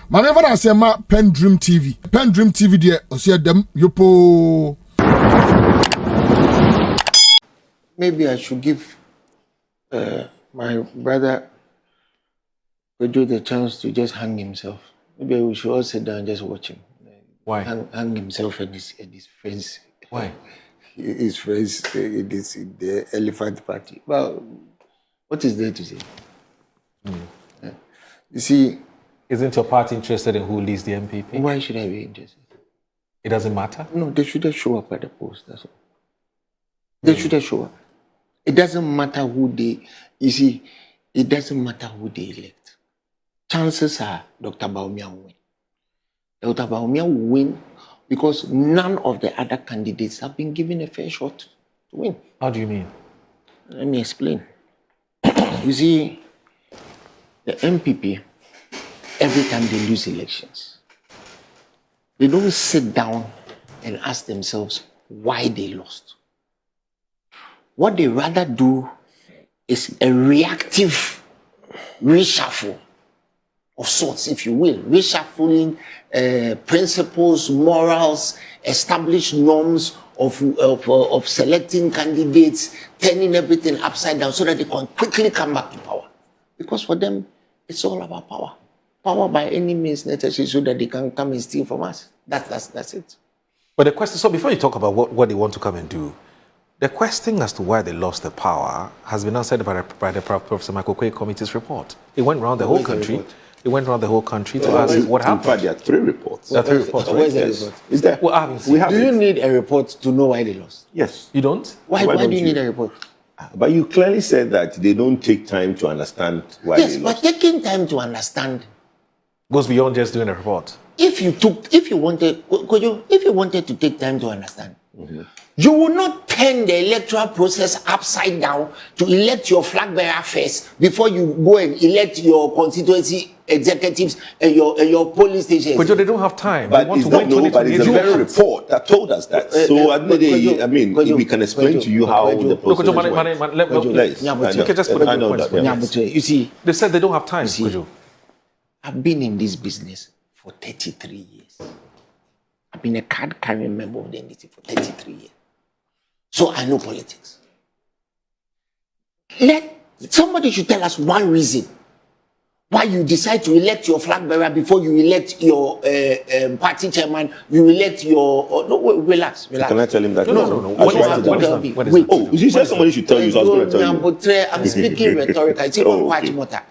Maneva I say ma PENDREAM TV. PENDREAM TV there osia dem yopo. Maybe I should give my brother Kwadwo the chance to just hang himself. Maybe we should all sit down and just watch him. Why? Hang himself and his friends. Why? His friends in the elephant party. Well, what is there to say? You see, isn't your party interested in who leads the MPP? Why should I be interested? It doesn't matter? No, they should just show up at the post, that's all. They should just show up. It doesn't matter who they, you see, it doesn't matter who they elect. Chances are Dr. Bawumia will win. Dr. Bawumia will win because none of the other candidates have been given a fair shot to win. How do you mean? Let me explain. You see, the MPP, every time they lose elections, they don't sit down and ask themselves why they lost. What they rather do is a reactive reshuffle of sorts, if you will. Reshuffling principles, morals, established norms of selecting candidates, turning everything upside down so that they can quickly come back to power. Because for them, it's all about power. Power by any means necessary so that they can come and steal from us. That's it. But the question, so before you talk about what they want to come and do, the question as to why they lost the power has been answered by the Professor Michael Quay Committee's report. It went around the whole country. It went around the whole country to ask what happened. In fact, there are 3 reports. There are 3 reports, right? Where's the report? Is there? Well, I haven't seen have Do you it. need a report to know why they lost? Yes. You don't? Why don't do you need a report? But you clearly said that they don't take time to understand why Yes, they but lost. taking time to understand. Goes beyond just doing a report. If you wanted to take time to understand, you will not turn the electoral process upside down to elect your flag bearer first before you go and elect your constituency executives and your polling stations. But they don't have time. But They want it's to win not, no, but it's a 2028. very report that told us that. So I mean, we can explain to you how the process went. We can just put I a know point. that. You see, They said they don't have time. see, I've been in this business for 33 years. I've been a card-carrying member of the NDC for 33 years. So I know politics. Somebody should tell us one reason why you decide to elect your flag bearer before you elect your party chairman, you elect your... no, wait, relax. Can I tell him that? No. What is Wait. Oh, you said somebody should tell you, so I was going to tell you. I'm speaking rhetorically. It's even quite motor.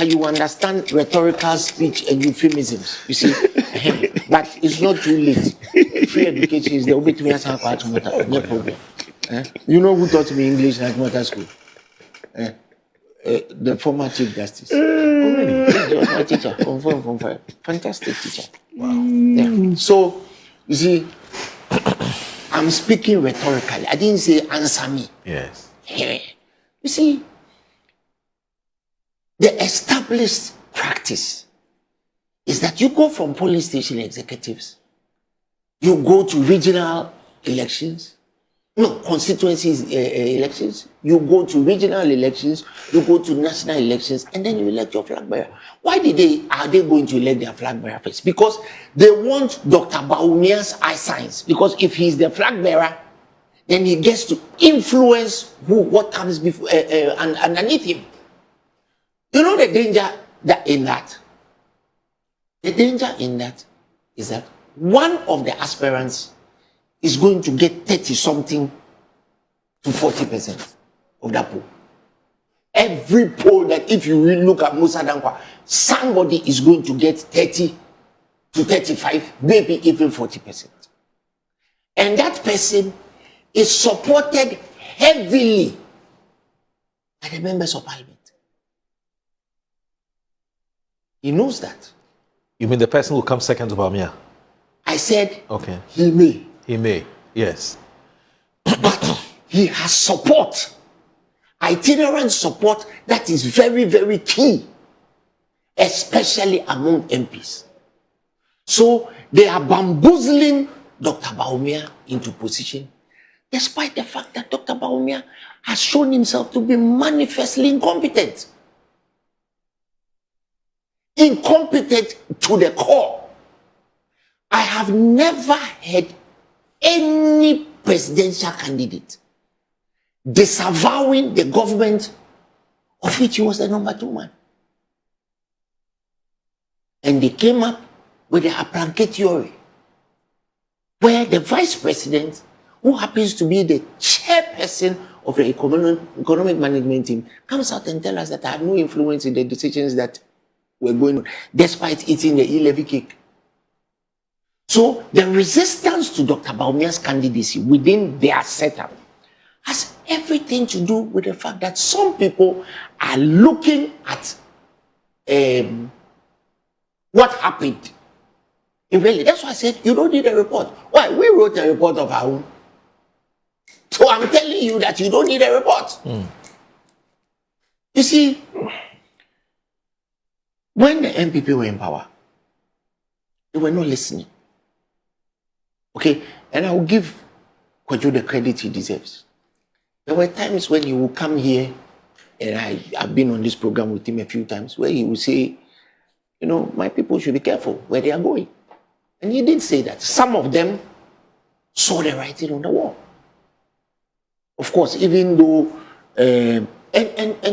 You understand rhetorical speech and euphemisms, you see. But it's not too late. Free education is the only thing that's quite motor. No problem. You know who taught me English at motor school? The former Chief Justice. Oh, really? He was my teacher. From fantastic teacher. Wow. Yeah. So, you see, I'm speaking rhetorically. I didn't say answer me. Yes. You see, the established practice is that you go from polling station executives, you go to regional elections, constituencies elections, you go to regional elections, you go to national elections, and then you elect your flag bearer. Why are they going to elect their flag bearer first? Because they want Dr. Bawumia's eye signs. Because if he's the flag bearer, then he gets to influence what comes before and underneath him. You know the danger in that? The danger in that is that one of the aspirants is going to get 30-something to 40% of that poll. Every poll that, if you really look at Musa Dankwa, somebody is going to get 30 to 35, maybe even 40%. And that person is supported heavily by the members of parliament. He knows that. You mean the person who comes second to Bawumia? I said, okay. He may. He may, yes. But he has support. Itinerant support that is very, very key, especially among MPs. So they are bamboozling Dr. Bawumia into position, despite the fact that Dr. Bawumia has shown himself to be manifestly incompetent. incompetent to the core. I have never heard any presidential candidate disavowing the government of which he was the number 2 man. And they came up with the aplanque theory, where the vice president, who happens to be the chairperson of the economic management team, comes out and tells us that I have no influence in the decisions that were going on, despite eating the e-levy cake. So the resistance to Dr. Bawumia's candidacy within their setup has everything to do with the fact that some people are looking at what happened. Really, that's why I said you don't need a report. Why? We wrote a report of our own. So I'm telling you that you don't need a report. You see, when the MPP were in power, they were not listening. Okay, and I will give Kwadwo the credit he deserves. There were times when he would come here, and I've been on this program with him a few times, where he would say, you know, my people should be careful where they are going. And he did say that. Some of them saw the writing on the wall. Of course, even though, and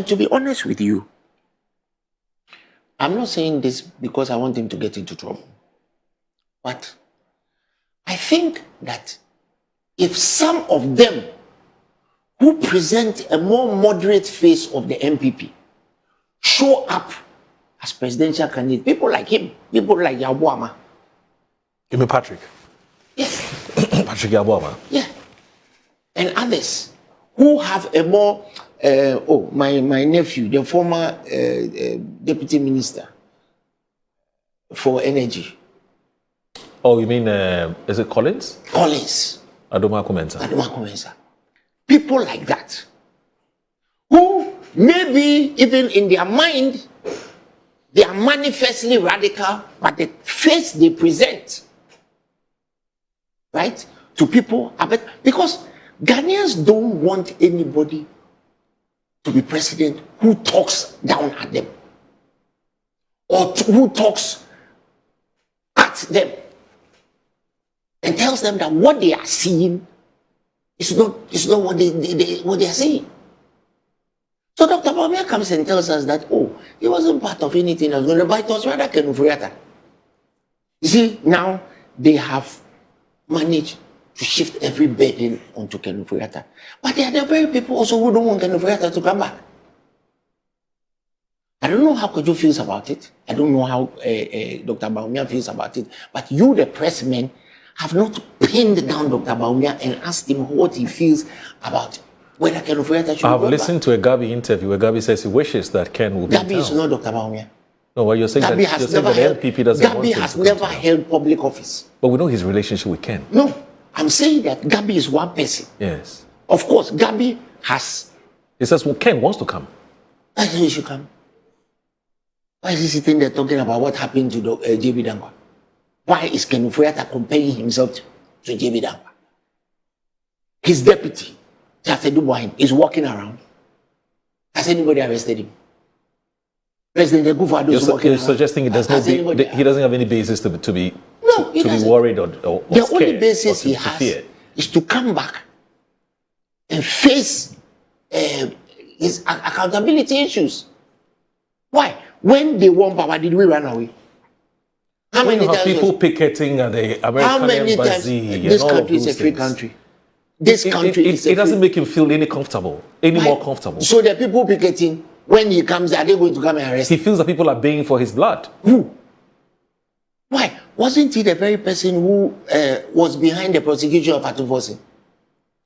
to be honest with you, I'm not saying this because I want him to get into trouble. But I think that if some of them who present a more moderate face of the MPP show up as presidential candidates, people like him, people like Yabuama. You mean Patrick? Yes. Patrick Yabuama? Yeah. And others who have a more, my nephew, the former deputy minister for energy. Oh, you mean, is it Collins? Collins. Adoma Komensa. People like that, who maybe even in their mind, they are manifestly radical, but the face they present, right, to people, because Ghanaians don't want anybody to be president who talks down at them or who talks at them and tells them that what they are seeing is not what they are saying. So Dr. Bawumia comes and tells us that, oh, he wasn't part of anything that was going to bite us, rather Kenufriata. You see, now they have managed to shift every burden onto Kenufriata. But they are the very people also who don't want Kenufriata to come back. I don't know how Kwadwo feels about it. I don't know how Dr. Bawumia feels about it. But you, the pressmen, have not pinned down Dr. Bawumia and asked him what he feels about whether Ken Oforiatta should I've listened to a Gabi interview where Gabi says he wishes that Ken will be Gabi is not Dr. Bawumia. No, well, you're saying Gabi that the NPP doesn't want him Gabi has to never continue. held public office. But we know his relationship with Ken. No, I'm saying that Gabi is one person. Yes. Of course, Gabi has. He says, well, Ken wants to come. I think he should come. Why is he sitting there talking about what happened to JB Dangwa? Why is Ken Oforiatta comparing himself to JB Dangwa? His deputy, Jafedu Boahim, is walking around. Has anybody arrested him? President Akufo-Addo is walking You're around. suggesting he doesn't have any basis to be worried or the scared only basis or he to has fear. is to come back and face his accountability issues. Why? When they won power, did we run away? How many times people picketing at the American embassy? This country is a free country. This country is it doesn't make him feel any more comfortable. So the people picketing, when he comes, are they going to come and arrest him? He feels that people are baying for his blood. Who? Why? Wasn't he the very person who was behind the prosecution of Atufosin?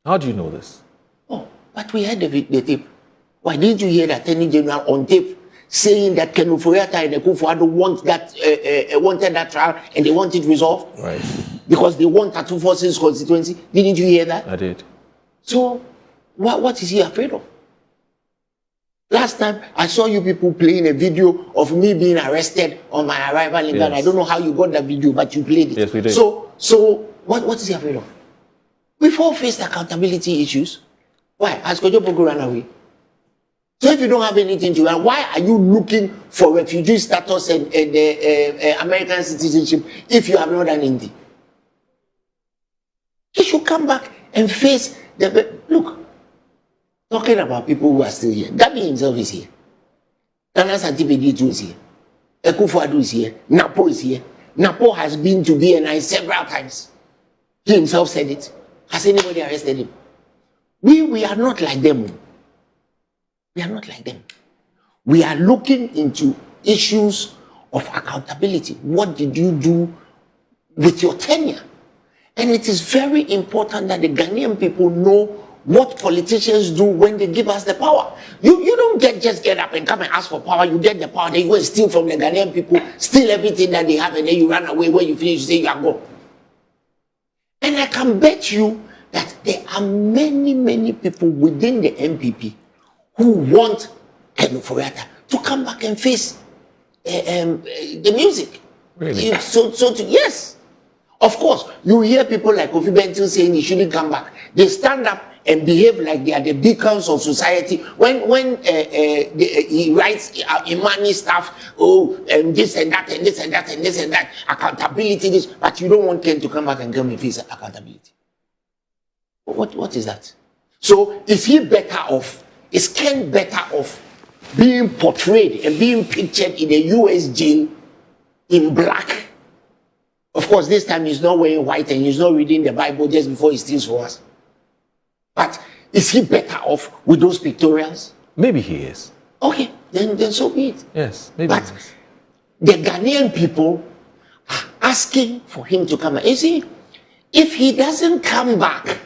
How do you know this? Oh, but we heard the tape. Why didn't you hear the Attorney General on tape saying that Ken Oforiatta and Akufo-Addo wanted that trial and they want it resolved? Right. Because they want Atufosin's constituency. Didn't you hear that? I did. So, what is he afraid of? Last time, I saw you people playing a video of me being arrested on my arrival in Ghana. I don't know how you got that video, but you played it. Yes, we did. So what is he afraid of? We've all faced accountability issues. Why? Has Kwadwo Poku run away? So if you don't have anything to run, why are you looking for refugee status and American citizenship if you have not done anything? You should come back and face the... Look, talking about people who are still here. Gabi himself is here. Nana Santibedi is here. Akufo-Addo is here. NAPO is here. NAPO has been to BNI several times. He himself said it. Has anybody arrested him? We are not like them. We are not like them. We are looking into issues of accountability. What did you do with your tenure? And it is very important that the Ghanaian people know what politicians do when they give us the power. You don't just get up and come and ask for power. You get the power, then you go and steal from the Ghanaian people, steal everything that they have, and then you run away. When you finish, you say you are gone. And I can bet you that there are many people within the MPP who want Ken Ofori-Atta to come back and face the music. Really? Yes. Of course, you hear people like Kofi Bentil saying he shouldn't come back. They stand up and behave like they are the beacons of society. When he writes Imani stuff, and this and that and this and that and this and that, accountability, this, but you don't want Ken to come back and come and face accountability. What is that? So is he better off? Is Ken better off being portrayed and being pictured in a US jail in black? Of course, this time he's not wearing white and he's not reading the Bible just before he steals for us. But is he better off with those pictorials? Maybe he is. Okay, then so be it. Yes, maybe. But the Ghanaian people are asking for him to come back. You see, if he doesn't come back,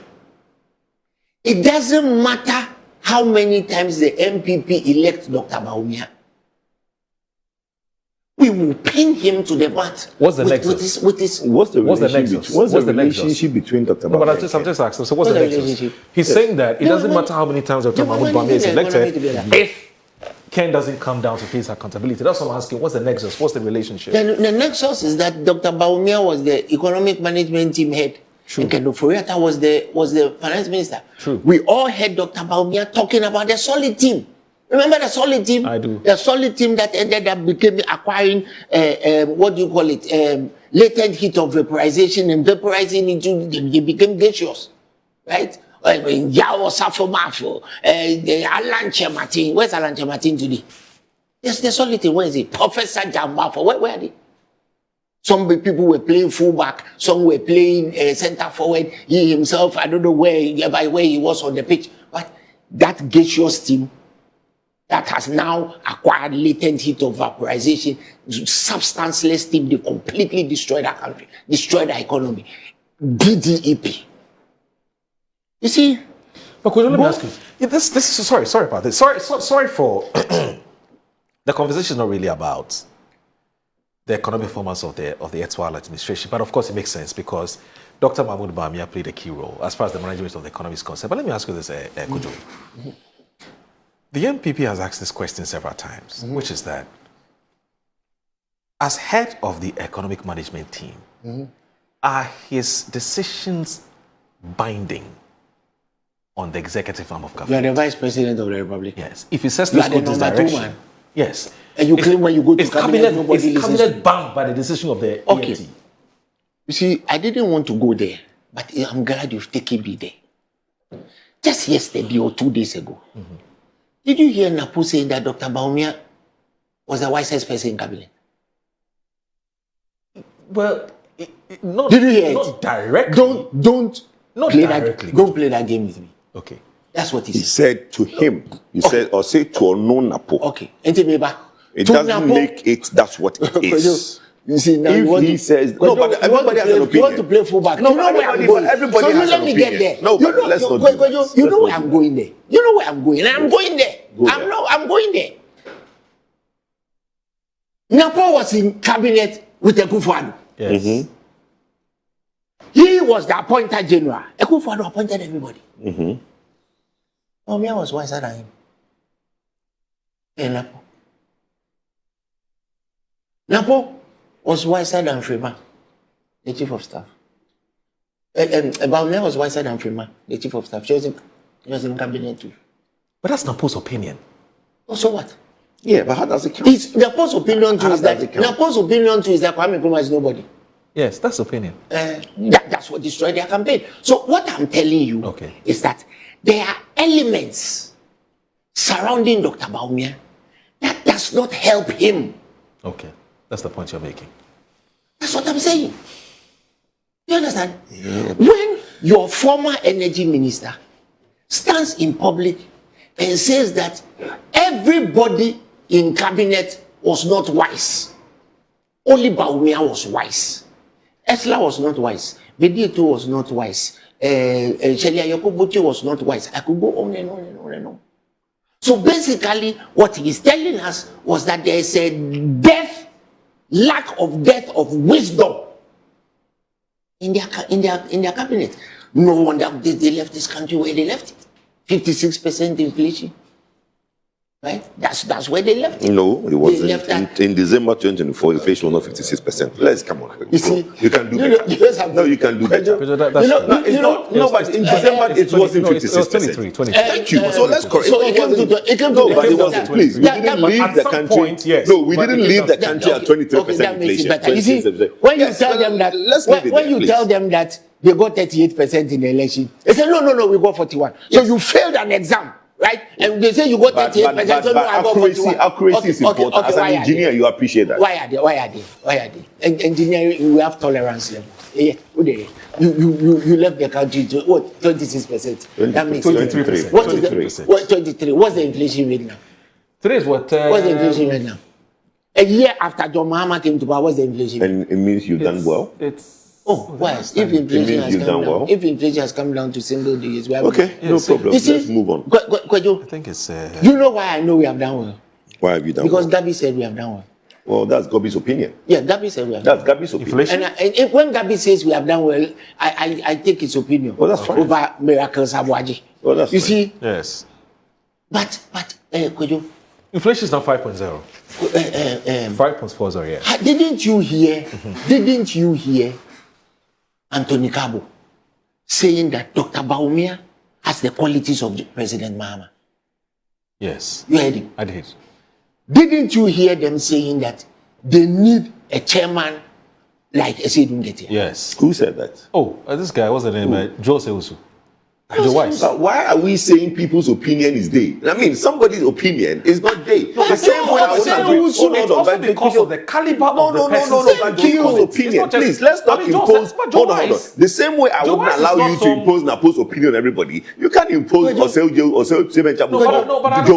it doesn't matter how many times the MPP elect Dr. Bawumia. We will pin him to the mat. What's the nexus? What's the relationship between Dr. No, but Bawumia? I'm just asking. So what's the nexus? He's saying that it doesn't matter how many times Dr. Mahmoud Bawumia is elected if Ken doesn't come down to face accountability. That's what I'm asking. What's the nexus? What's the relationship? The nexus is that Dr. Bawumia was the economic management team head. True. And Ken Ofori-Atta was the finance minister. True. We all heard Dr. Bawumia talking about the solid team. Remember the solid team? I do. The solid team that ended up acquiring, what do you call it, latent heat of vaporization and vaporizing into, they became gaseous, right? Yao Safomafo, Alan Chematin. Where's Alan Chematin today? Yes, the solid team. Where is it? Professor Jambafo. Where are they? Some people were playing fullback, some were playing center forward. He himself, I don't know where he was on the pitch, but that gaseous team that has now acquired latent heat of vaporization, substanceless team, they completely destroyed our country, destroyed our economy. DDEP. You see? But let me ask you. This is sorry about this. Sorry for the conversation is not really about the economic performance of the Etoile administration, but of course it makes sense because Dr. Mahmoud Bawumia played a key role as far as the management of the economy is concerned. But let me ask you this, Kwadwo. The MPP has asked this question several times, which is that as head of the economic management team, are his decisions binding on the executive arm of government? You are the vice president of the republic. Yes. If he says let's go this direction, yes. And you claim when you go to cabinet, nobody listens. Is cabinet bound by the decision of the EMT? You see, I didn't want to go there, but I'm glad you've taken me there. Just yesterday or 2 days ago, did you hear NAPO saying that Dr. Bawumia was the wisest person in cabinet? Well, not, did you hear not it? Directly. Don't not play directly. Don't play that game with me. Okay. That's what he said. He said to him. He said, or say to unknown NAPO. Okay. It doesn't make it. That's what it is. You see, now if he says no, but everybody has an opinion. You want to play fullback. No, everybody has an opinion. There. No, but let's not do that. You know where I'm going there. You know where I'm going. And I'm going there. I'm going there. NAPO was in cabinet with Akufo-Addo. Yes. He was the appointed general. Akufo-Addo appointed everybody. Bawumia was wiser than him. And NAPO was wiser than Freeman, the chief of staff. Bawumia was wiser than Freeman, the chief of staff. She was in cabinet too. But that's NAPO's opinion. So what? Yeah, but how does it count? It's NAPO's opinion too How is does that it count? NAPO's opinion too is that Kwame Nkrumah is nobody. Yes, that's opinion. That's what destroyed their campaign. So what I'm telling you is that there are elements surrounding Dr. Bawumia that does not help him. Okay, that's the point you're making. That's what I'm saying. You understand? Yeah. When your former energy minister stands in public and says that everybody in cabinet was not wise, only Bawumia was wise. Esla was not wise. Bedieto was not wise. Shelia Yokobuchi was not wise. I could go on and on and on and on. So basically, what he's telling us was that there is a lack of depth of wisdom in their cabinet. No wonder they left this country where they left it. 56% inflation. Right? That's where they left it. No, it wasn't. In December 2024, inflation was not 56%. Let's come on. You see, you can do better. No, you can do better. But in December it wasn't 56%. 23. Thank you. So let's correct. So it came to but it wasn't. Please, we didn't leave the country. No, we didn't leave the country at 23% inflation. You see, when you tell them that, when you tell them that they got 38% in the election, they say no, we got 41. So you failed an exam. Right? And they say you got 38%, so no, I got 41. Accuracy is important. As an engineer, you appreciate that. Why are they? Engineering, we have tolerance level. Yeah, you left the country to what? 26%. That means 23%. What is the 23? What's the inflation rate now? Today is what? What's the inflation rate now? A year after John Mahama came to power, what's the inflation rate? And it means you've done well. Why? If inflation has come down to single digits, we have okay, no problem. Let's move on. Kwadwo, I think it's. You know why I know we have done well? Why have you done because well? Gabi said we have done well. Well, that's Gabi's opinion. Yeah, Gabi said we have done well. That's Gabi's opinion. And when Gabi says we have done well, I take his opinion. Well, that's fine. Over Miracles Abuaji. Well, that's you fine. See? Yes. But Kwadwo, inflation is now 5.0. 5.40, yeah. Didn't you hear Anthony Kabo saying that Dr. Bawumia has the qualities of President Mahama? Yes. You heard him? I did. Didn't you hear them saying that they need a chairman like Esedun Getia? Yes. Who said that? Oh, this guy, what's the name? Joe Seusu. Why are we saying people's opinion is they? I mean, somebody's opinion is not they. The same way I would agree. It's also because of the caliber of the person's people's opinion. Please, let's not impose. Hold on. The same way I wouldn't allow you to impose NAPO's opinion on everybody, you can't impose Joe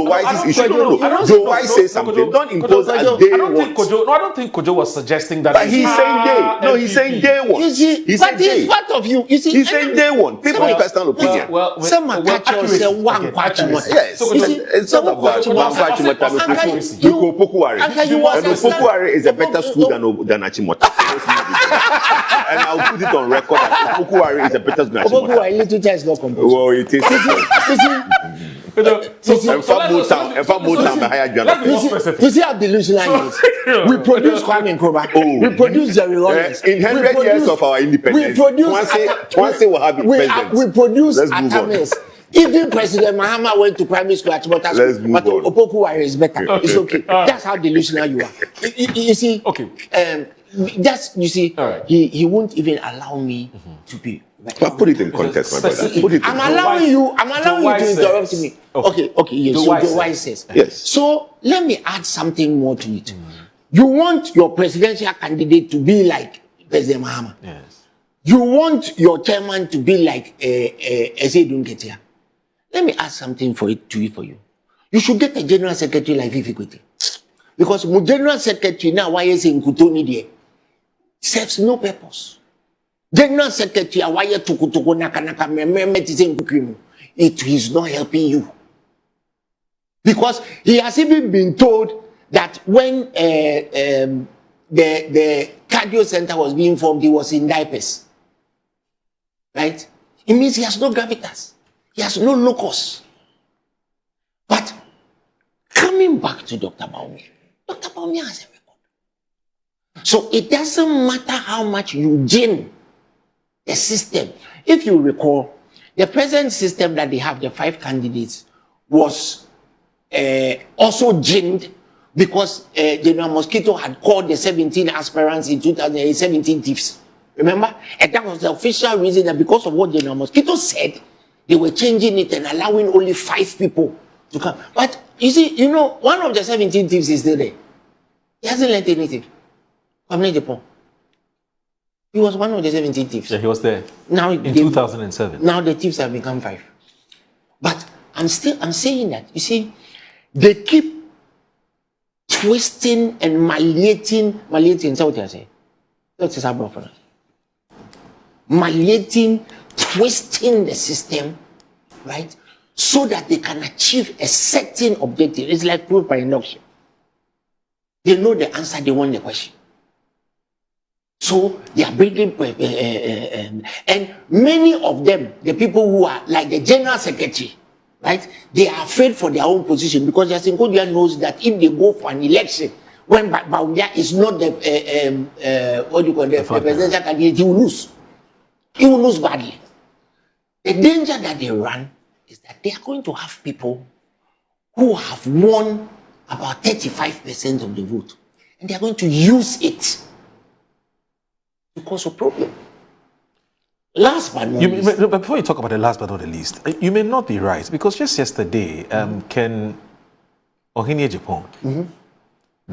Wise's issue. No. Joe Wise says something. Don't impose as they want. I don't think Kwadwo was suggesting that. But he's saying they. No, he's saying they want. You see, but it's part of you. You see, he's saying they want. People have personal opinion. Someone catch yourself one Kwachimota. Yes, it's not about one Kwachimota. You go Poku and Poku is a better school than Achimota. And I'll put it on record that Poku is a better school than Achimota. Poku literature is not composed. Well, it is. You see how delusional it is. We produce Kwame Nkrumah. We produce Jerry Lawrence. In 100 years of our independence, Twanse will have been president. We produce Atamis. Even President Mahama went to primary school at Motor School, but Opoku is better. Okay. It's okay. That's how delusional you are. You see, okay. You see, right. He won't even allow me to be. But put it in context, my brother. I'm allowing you to interrupt me. Okay, yes. So the Wise says. Yes. So let me add something more to it. You want your presidential candidate to be like President Mahama. Yes. You want your chairman to be like Esedun Getia. Let me add something for you. You should get a general secretary like Fifi Kwete. Because my general secretary now, why is in Kutoni there, serves no purpose. General secretary, why you tukutuku naka it is not helping you. Because he has even been told that when the cardio center was being formed, he was in diapers. Right? It means he has no gravitas. He has no locus. But coming back to Dr. Bawumia, Dr. Bawumia has a record. So it doesn't matter how much you gin the system. If you recall, the present system that they have, the 5 candidates, was also ginned because General Mosquito had called the 17 aspirants in 2017 thieves. Remember? And that was the official reason, that because of what General Mosquito said, they were changing it and allowing only 5 people to come. But you see, you know, one of the 17 thieves is still there. He hasn't learned anything. He was one of the 17 thieves. Yeah, he was there. Now in 2007. Now the thieves have become 5. But I'm saying that, you see, they keep twisting and malleating, so what you say? That's his problem. Malleating, twisting the system, right? So that they can achieve a certain objective. It's like proof by induction. They know the answer, they want the question. So they are bringing, and many of them, the people who are like the general secretary, right? They are afraid for their own position because Justin Kodia knows that if they go for an election, when Bawumia is not the the presidential candidate, he will lose. He will lose badly. The danger that they run is that they are going to have people who have won about 35% of the vote, and they are going to use it to cause a problem. Last but not least. But before you talk about the last but not the least, you may not be right, because just yesterday, Ken Ohene Japan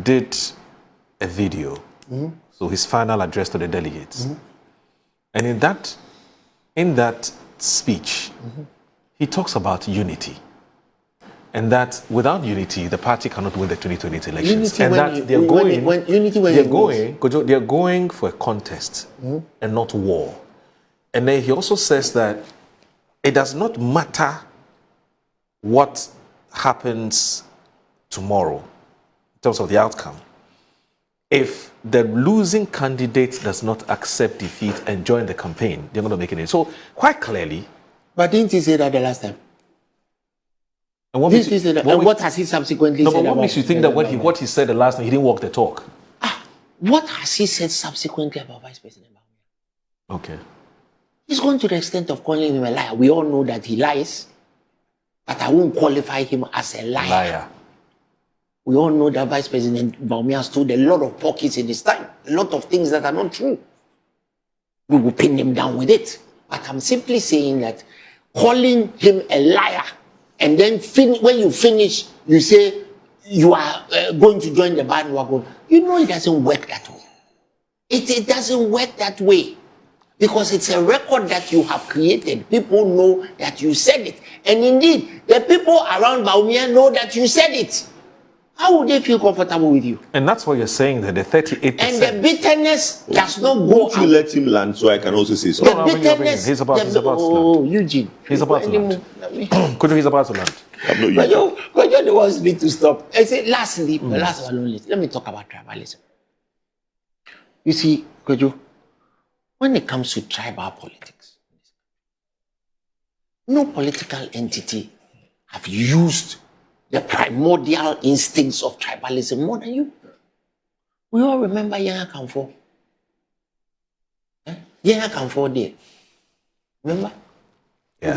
did a video, so his final address to the delegates. And in that speech, he talks about unity. And that without unity, the party cannot win the 2020 elections. Unity, and that they're going for a contest and not war. And then he also says that it does not matter what happens tomorrow in terms of the outcome. If the losing candidate does not accept defeat and join the campaign, they're going to make it. So quite clearly. But didn't he say that the last time? And what has he subsequently said? But what makes you think that what he said the last time, he didn't walk the talk? What has he said subsequently about Vice President Bawumia? Okay. He's gone to the extent of calling him a liar. We all know that he lies, but I won't qualify him as a liar. We all know that Vice President Bawumia stole a lot of pockets in his time, a lot of things that are not true. We will pin him down with it. But I'm simply saying that calling him a liar, and then when you finish, you say you are going to join the bandwagon. You know it doesn't work that way. It doesn't work that way. Because it's a record that you have created. People know that you said it. And indeed, the people around Bawumia know that you said it. How would they feel comfortable with you? And that's why you're saying that the 38%. And the bitterness does not go out. You let him land so I can also say something. The bitterness. He's about to land. Oh, Eugene. He's about to land. Could he's about to land. But you're the one speak to stop. I say, lastly, last but not least, let me talk about tribalism. You see, Kwadwo, when it comes to tribal politics, no political entity have used the primordial instincts of tribalism more than you. We all remember Yaya Kamfo. Yaya Kamfo there. Remember? Yeah.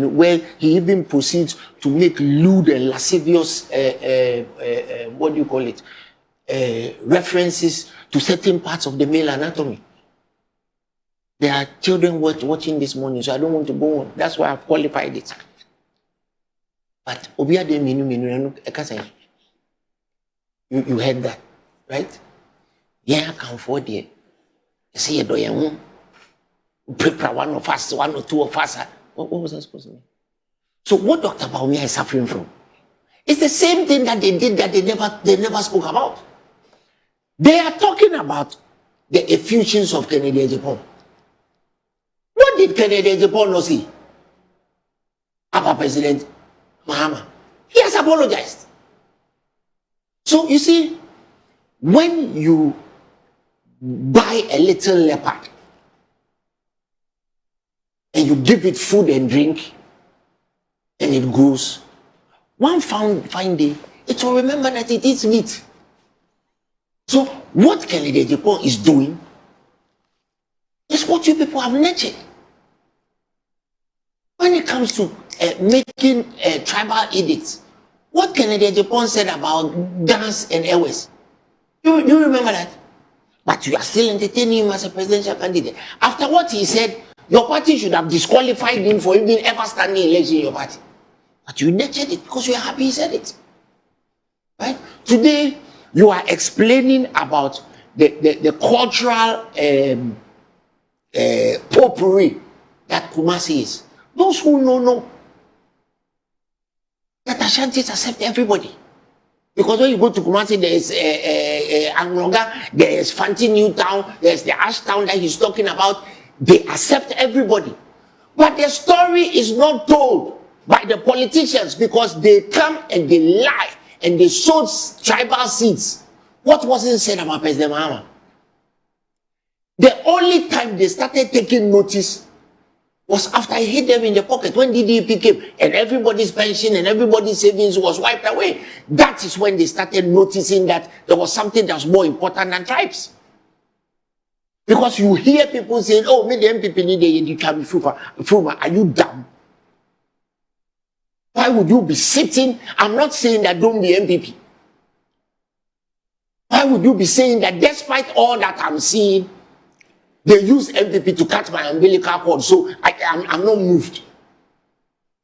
Where he even proceeds to make lewd and lascivious, what do you call it, references to certain parts of the male anatomy. There are children watching this morning, so I don't want to go on. That's why I've qualified it. But you heard that, right? Yeah, come forward there. You see, prepare one of us, one or two of us. What was that supposed to mean? So what Dr. Bawumia is suffering from? It's the same thing that they did that they never spoke about. They are talking about the effusions of Kennedy Japan. What did Kennedy Japan not see about President Mahama? He has apologized. So you see, when you buy a little leopard and you give it food and drink and it grows, one fine day, it will remember that it eats meat. So what Kennedy Japan is doing is what you people have nurtured. When it comes to making tribal edicts, what Kennedy Japan said about Dance and Airways. Do you remember that? But you are still entertaining him as a presidential candidate. After what he said, your party should have disqualified him for even ever standing election in your party. But you nurtured it because you are happy he said it. Right? Today, you are explaining about the cultural potpourri that Kumasi is. Those who know that Ashantis accept everybody. Because when you go to Kumasi, there is Anglonga, there is Fanti New Town, there is the Ash Town that he's talking about. They accept everybody. But the story is not told by the politicians because they come and they lie and they sowed tribal seeds. What wasn't said about President Mahama? The only time they started taking notice was after I hit them in the pocket when DDP came and everybody's pension and everybody's savings was wiped away. That is when they started noticing that there was something that was more important than tribes. Because you hear people saying, oh, me the MPP need you can be Fuma. Are you dumb? Why would you be sitting? I'm not saying that don't be MPP. Why would you be saying that despite all that I'm seeing, they use MPP to cut my umbilical cord, so I'm not moved?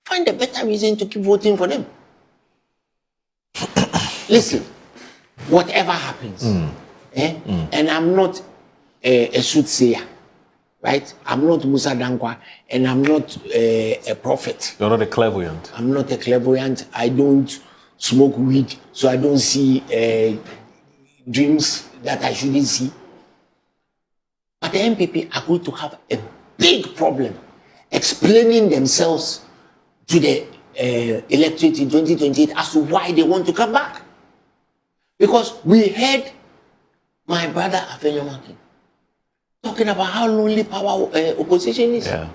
Find a better reason to keep voting for them. Listen, whatever happens, and I'm not a soothsayer, right? I'm not Musa Dankwa, and I'm not a prophet. You're not a clairvoyant. I'm not a clairvoyant. I don't smoke weed, so I don't see dreams that I shouldn't see. But the MPP are going to have a big problem explaining themselves to the electorate in 2028 as to why they want to come back. Because we heard my brother Afenyomakin talking about how lonely power opposition is. Yeah.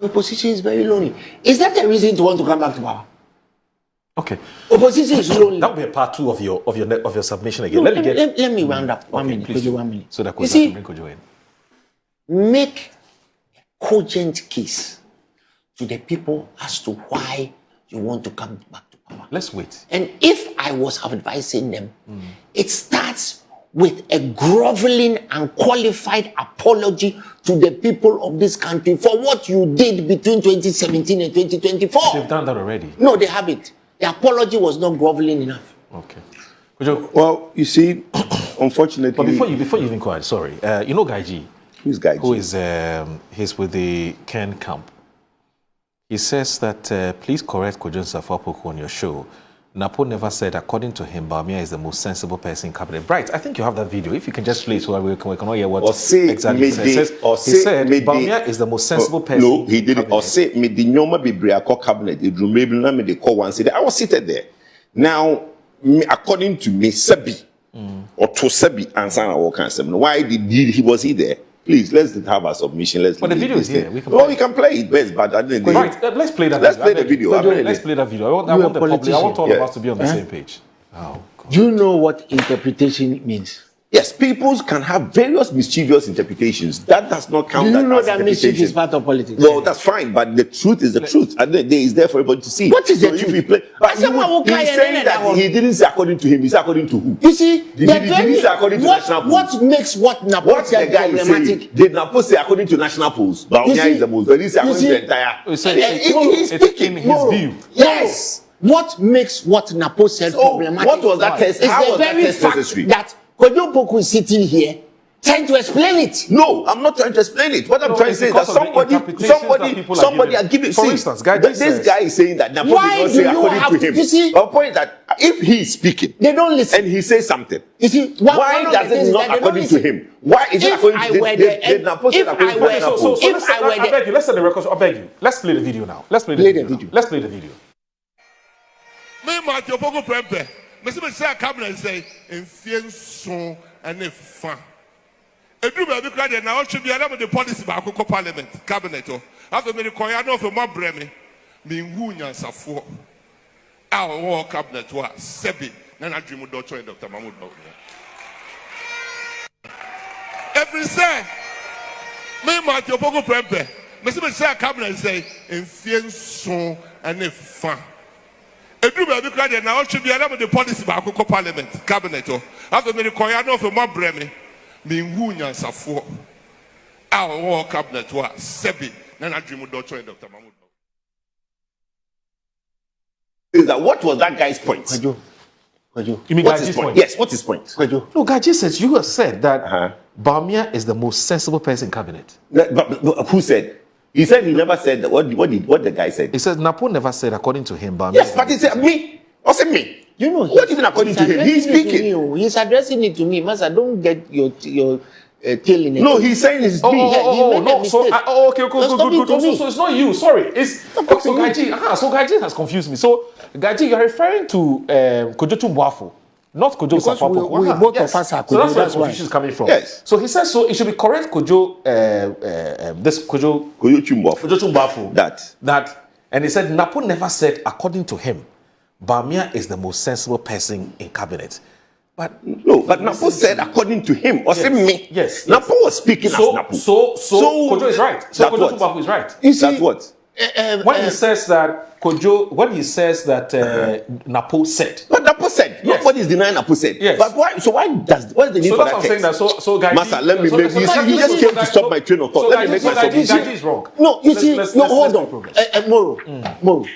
Opposition is very lonely. Is that a reason to want to come back to power? Okay. Opposition is lonely. That will be a part 2 of your submission again. No, let me round up. One minute. Please. 1 minute. So that you see, bring Kojo in. Make a cogent case to the people as to why you want to come back to power. Let's wait. And if I was advising them, it starts with a groveling and qualified apology to the people of this country for what you did between 2017 and 2024. They've done that already. No, they haven't. The apology was not groveling enough. Okay. Kojo, Well, you see, unfortunately. but before you even quiet, sorry. You know Guy G? Who's Guy G? Who is he's with the Ken camp. He says that please correct Kojo Poku on your show. NAPO never said, according to him, Bawumia is the most sensible person in cabinet. Bright, I think you have that video. If you can just play so we can all hear what exactly he says. He said Bawumia is the most sensible person. No, he didn't. Or say, me the nyoma bebre akọ cabinet. It maybe na me the call one. Say I was seated there. Now, according to me, Sebi or to Sebi answer our concept. Why he was he there? Please, let's have a submission. But the video is here. We can play it best, but I didn't. Right, let's play that. Let's play the video. Let's play that video. I want the public. I want all of us to be on the same page. Oh, God. Do you know what interpretation means? Yes, people can have various mischievous interpretations. That does not count. Do you know as that mischief is part of politics? Well, that's fine, but the truth is the truth. And then is there for everybody to see. What is the If truth? we play, but he's saying that he didn't say according to him. He said according to who? You see, Did he say according to national polls? what makes what NAPO What the said guy is saying? problematic? Did NAPO say according to national polls? Bawumia is the most. But he said according to the entire. He's speaking. In his view. Yes. What makes what NAPO said problematic? What was that test? Is How the was that very test fact necessary? that Kojo Poku is sitting here trying to explain it. No, I'm not trying to explain it. What I'm trying to say is that somebody are giving. For instance, this guy is saying that NAPO Why did not do say you according have to to- him. you see- Our point is that if he is speaking They don't listen. and he says something, You see, why does it not according to him? Why is it according to did NAPO say according to national polls? I beg you, let's set the record. I beg you. Let's play the video now. Let's play the video. Let's play the video. Me mark your Poku prempe. Me say cabinet say enfie so ane fa. Edu be bi kra de na o twe bia na me the policy ba akoko parliament cabinet o. Afa me the koya no for mo breme. Me hu nyansafo. A o cabinet wa sebi na na dream do Dr. Mahmoud Bawumia. Every say me mark your Poku prempe. Me say cabinet say enfie so ane fa. Edu baby cry there now should be another the policy back parliament cabinet. After me the koyano for my breme. Me wunya safo. Our cabinet was sebi. Nana dream Dr. Mahmoud. Is that what was that guy's point? Kwadwo. You mean What's Gaji's his point? point? Yes, what's his point? Kwadwo. No, Gaji says you have said that Bawumia is the most sensible person in cabinet. But who said? He said he never said that. What the guy said? He says NAPO never said, according to him, Bawumia. Yes, but he said me. What's it me? You know, What even according to him? He's speaking. He's addressing it to me. Master, don't get your tail in it. No, he's saying it's me. No. So, okay, good. So it's not you. Sorry, it's so Gaji. So Gaji has confused me. So Gaji, you're referring to Kojo Boafo, not Kojo Because Safapo. we both of us are So that's Kojo, where that's the confusion is coming from. Yes. So he says so. It should be correct, Kojo. This Kojo Boafo. That, and he said NAPO never said, according to him, Bawumia is the most sensible person in cabinet. But No, but NAPO said according to him. Or say me. Yes. NAPO was speaking as NAPO. So Kojo is right. So that's Kojo what? Boafo is right. You see, That's what? When he says that NAPO said. But NAPO said. Yes. Nobody's denying NAPO said. Yes. But why? So what's the need So for that's that what I'm saying. text? That so Gaji. Master, let me so- make. so You see, Gaji- you just so came to Gaji- stop my train of thought. So Let me make my Gaji submission. is wrong. No, you see, Let's hold make on. progress. Moro.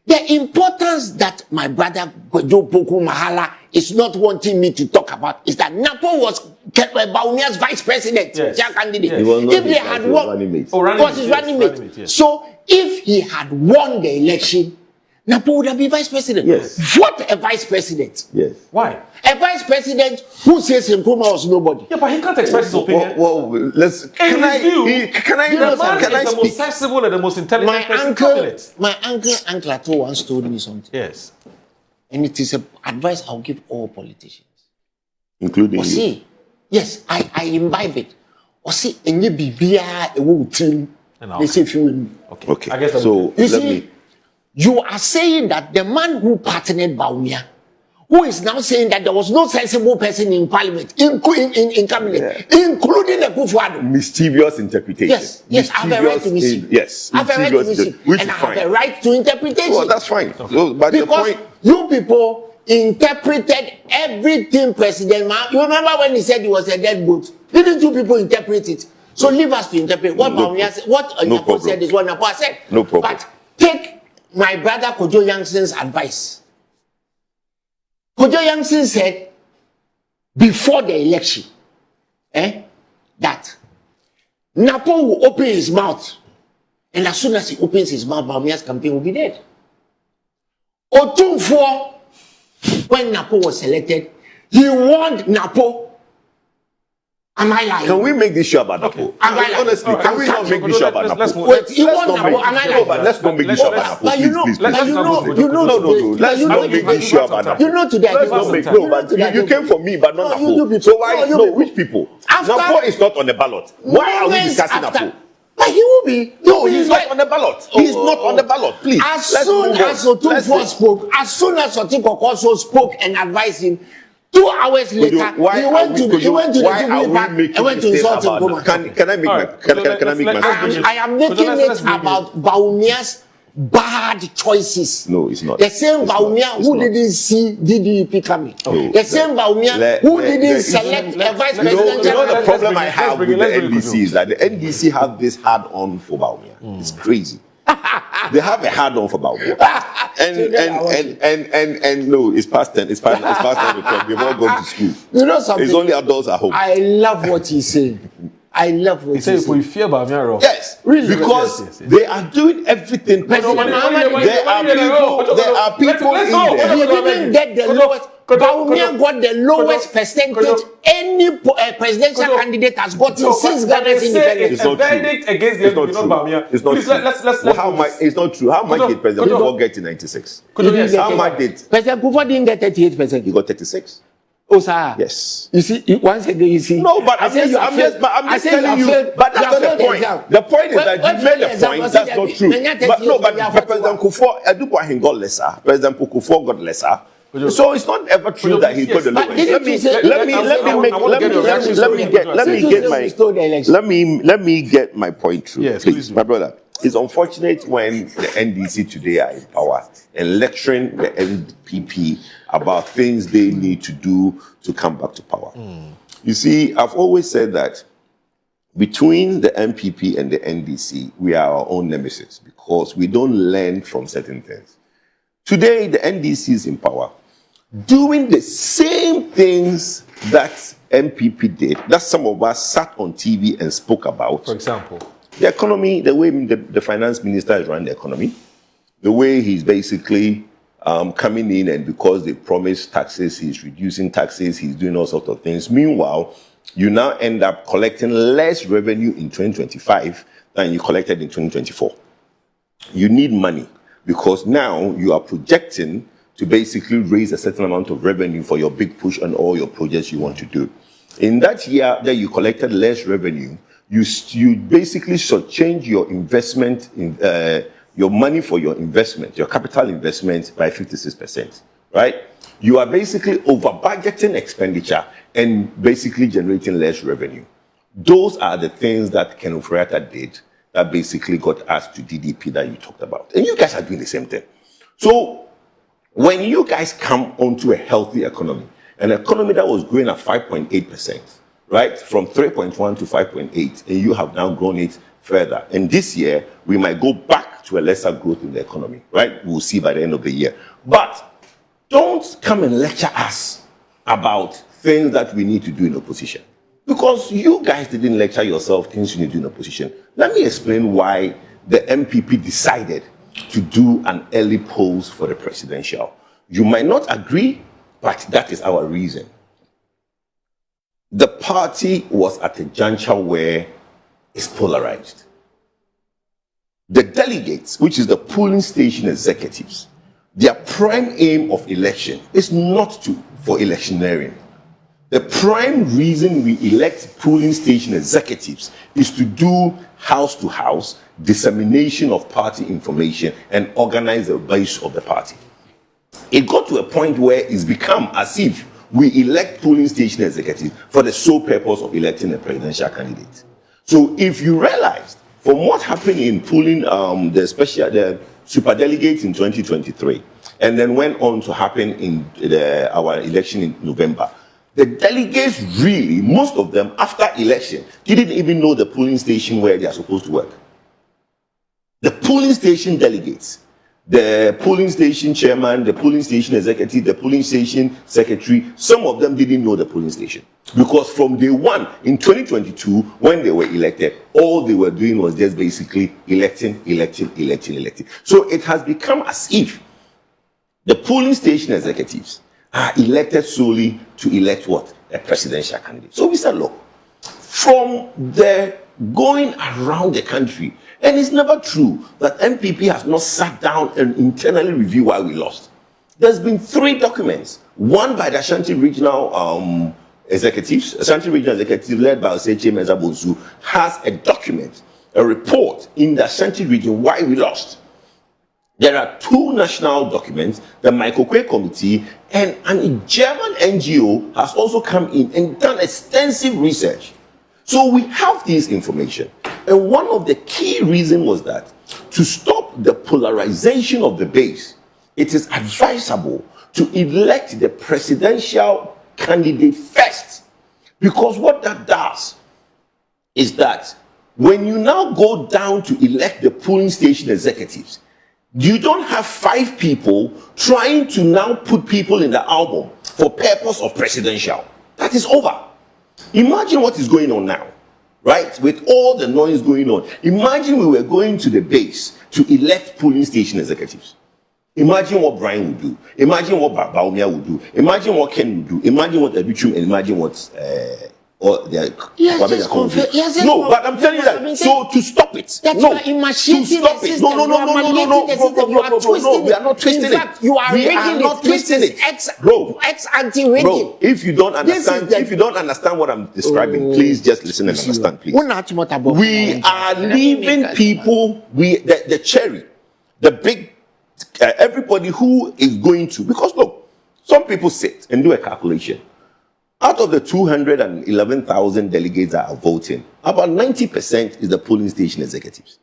The importance that my brother Kwadwo Poku Mahala is not wanting me to talk about is that NAPO was Bawumia's vice president, Yes. chair candidate. Yes. He was not If they his had vice, he was won, running mate. was his running mate. yes. So if he had won the election, NAPO would have been vice president. Yes. What a vice president! Yes. Why? A vice president who says Nkrumah was nobody. Yeah, but he can't express his opinion. Well, let's. In Can I? his view, Can I? the man Can I is the most speak? sensible and the most intelligent person in cabinet. My uncle Ato once told me something, Yes. and it is an advice I'll give all politicians. Including Or you. see, yes, I imbibe it. Or see, and you be via a wood team. And They say if you Okay. I guess that So would You let see, me. you are saying that the man who partnered Bawumia, who is now saying that there was no sensible person in parliament, in cabinet, including the Boafo&Kwadwo. Mischievous interpretation. Yes, I have a right to Mischievous receive. Yes, I have a right to receive. which And is I have fine. a right to interpretation. Well, that's fine. So, but the Because point. you people interpreted everything President Ma. You remember when he said he was a dead goat? Didn't you people interpret it? So leave us to interpret what No Bawumia said. What no NAPO problem. said is what NAPO said. No problem. But take my brother Kojo Yangson's advice. Kojo Yangson said before the election that NAPO will open his mouth, and as soon as he opens his mouth, Bawumia's campaign will be dead. Otumfuo, when NAPO was selected, he warned NAPO. Am I lying? Can we make this show about NAPO? Am I lying? Honestly, All right, can we not make this show about let's NAPO? move. Wait, you Let's want not NAPO? make- Am I No, lying? but let's not make this show about NAPO. But you know, Please. let's but you not know, go- you know, No. today- Let's you know not make today- this show about NAPO. You know today. Let's Don't not make make- no, but you came for me, but not No, NAPO. you people. So why? No, you No, people. which people? After- NAPO is not on the ballot. Why are we Moments discussing after- NAPO? But he will be. No, he's not on the ballot. He's not on the ballot. Please. As let's soon move on. as Otumfuo spoke, as soon as Otikoko also spoke and advised him, 2 hours later, Why he are went we- to the why are Jubilee we Park making and went to this insult about- Nkrumah. Can I make All my right. can I make Let's- my let's- submission? I am making let's it bring about Bawumia's bad choices. No, it's not. The same It's Bawumia not. It's who not. didn't see DDP coming. No. The same Bawumia who didn't select a vice You know presidential. the problem I let's have bring with it, the let's bring it, NDC is that the NDC have this hard on for Bawumia. It's crazy. They have a hard on for Bawumia. And no, it's past 10. It's past 10 o'clock. They've all gone to school. You know something? It's only adults at home. I love what he's saying. I love what He he's said, saying. "We fear Bawumia." Wrong. Yes, Really? because Yes. they are doing everything possible. But- There are people Let's in go. there. He didn't get the lowest. Bawumia got the lowest percentage any presidential candidate has gotten since Ghana's independence. It's a verdict against the It's not not true. Bawumia. It's not Please, true. let's Well, how much? It's not true. How much did President Kufuor get in '96? Yes. How much did President Kufuor didn't get 38%. he got? 36. Oh, sir. Yes. You see, once again, you see. No, but I'm said you have failed. I'm I just said telling you. have failed. But that's You have not the failed point. exam. The point is When- that when you made the exam point. was That's it not that true. when you had But 38, no, but you have President 41. Kufuor, Edubuahin got lesser. President Kufuor got lesser. So it's not ever true that he got the But lowest. didn't you say- Let me get my point through. Restore the election. Let me get my point through. Yes, please, please do. my brother. it's unfortunate when the NDC today are in power and lecturing the NPP about things they need to do to come back to power. You see, I've always said that between the NPP and the NDC, we are our own nemesis because we don't learn from certain things. Today, the NDC is in power, doing the same things that NPP did, that some of us sat on TV and spoke about. For example? The economy, the way the finance minister is running the economy, the way he's basically coming in, and because they promised taxes, he's reducing taxes, he's doing all sorts of things. Meanwhile, you now end up collecting less revenue in 2025 than you collected in 2024. You need money because now you are projecting to basically raise a certain amount of revenue for your big push on all your projects you want to do. In that year that you collected less revenue, you basically should change your investment in your money for your investment, your capital investment by 56%, right? You are basically over budgeting expenditure and basically generating less revenue. Those are the things that Ken Ofori-Atta did that basically got us to DDP that you talked about. And you guys are doing the same thing. So when you guys come onto a healthy economy, an economy that was growing at 5.8%, right, from 3.1 to 5.8, and you have now grown it further. And this year, we might go back to a lesser growth in the economy, right? We'll see by the end of the year. But don't come and lecture us about things that we need to do in opposition. Because you guys didn't lecture yourself things you need to do in opposition. Let me explain why the MPP decided to do an early polls for the presidential. You might not agree, but that is our reason. The party was at a juncture where it's polarized. The delegates, which is the polling station executives, their prime aim of election is not for electioneering. The prime reason we elect polling station executives is to do house-to-house dissemination of party information and organize the base of the party. It got to a point where it's become as if we elect polling station executives for the sole purpose of electing a presidential candidate. So if you realized from what happened in polling the superdelegates in 2023 and then went on to happen in our election in November, the delegates really, most of them after election, didn't even know the polling station where they are supposed to work. The polling station delegates, the polling station chairman, the polling station executive, the polling station secretary, some of them didn't know the polling station. Because from day one in 2022, when they were elected, all they were doing was just basically electing. So it has become as if the polling station executives are elected solely to elect what? A presidential candidate. So we said, look, from the going around the country, and it's never true that MPP has not sat down and internally review why we lost. There's been 3 documents, one by the Ashanti Regional executives. Ashanti Regional executive led by Oseche Mensah-Bonsu has a document, a report in the Ashanti region why we lost. There are 2 national documents, the Microcredit Committee and a German NGO has also come in and done extensive research. So we have this information. And one of the key reasons was that to stop the polarization of the base, it is advisable to elect the presidential candidate first. Because what that does is that when you now go down to elect the polling station executives, you don't have 5 people trying to now put people in the album for purpose of presidential. That is over. Imagine what is going on now, right? With all the noise going on. Imagine we were going to the base to elect polling station executives. Imagine what Brian would do. Imagine what Bawumia would do. Imagine what Ken would do. Imagine what Twum, and imagine what or the no, but I'm telling you that. So to stop it, no, to stop it, no, we are not twisting it. You are not twisting it, bro. Bro, if you don't understand, what I'm describing, please just listen and understand, please. We are leaving people, the cherry, the big, everybody who is going to, because look, some people sit and do a calculation. Out of the 211,000 delegates that are voting, about 90% is the polling station executives.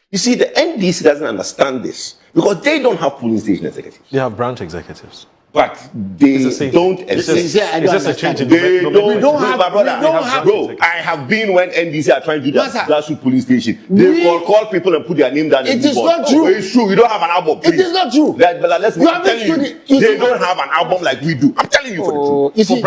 You see, the NDC doesn't understand this because they don't have polling station executives. They have branch executives. But they don't exist. It's just a change in They don't have, my brother. Bro, I have been when NDC are trying to do that grassroots police station. They call people and put their name down. It is not true. It's true. We don't have an album. Please. It is not true. Let's tell you, they don't have an album like we do. I'm telling you for the truth. You see,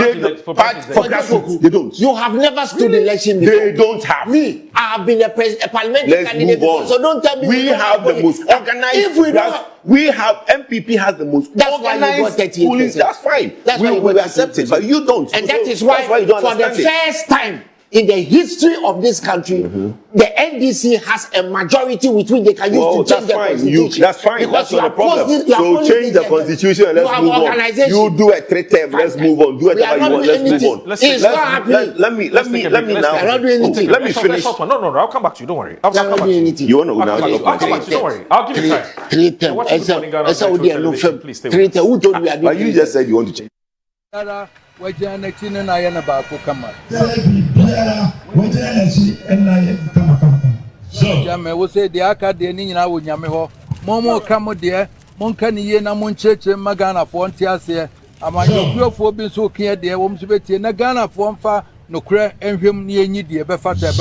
for grassroots, they don't. You have never stood election before. They don't have. Me, I have been a parliamentary candidate before, so don't tell me we have the most organized. If we don't, we have MPP has the most organized police. That's fine. That's we accept it, but you don't. And that is why for the first time in the history of this country, the NDC has a majority with which they can use to change the constitution. That's fine. That's not a problem. So change the constitution and let's move on. You do a 3-term. Let's move on. Do whatever you want. Let's move on. It's not happening. Let me now. I'm not doing anything. Let me finish. No, I'll come back to you. Don't worry. I'll come back to you. You want to now? I'll come back to you. Don't worry. I'll give you time. 3-term. But you just said you want to change. Jamie will say the Academia would Yamiho, Momo Camo dear, Moncani, Namunche, Magana for Tiasia, among your four being so clear, dear, Woms Betty, Nagana for Fa, no crack and him near Nidia, Befata,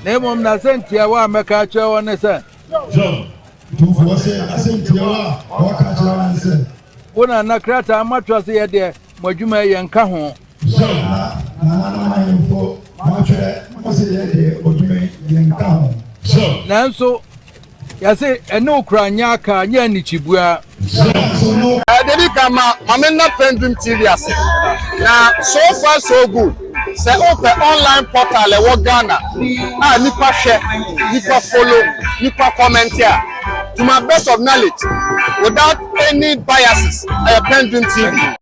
name of Nasentia, Makacha on the sun. When I nakrata matras here, dear, Mojume and Cajon. Nanso, Yase, and no cranyaka, Yanichibua. Dedicama, Mamena PENDREAM TV. Now, so far, so good. Say open online portal e Ghana. Nipa share, nipa follow, nipa comment here. To my best of knowledge, without any biases, PENDREAM TV.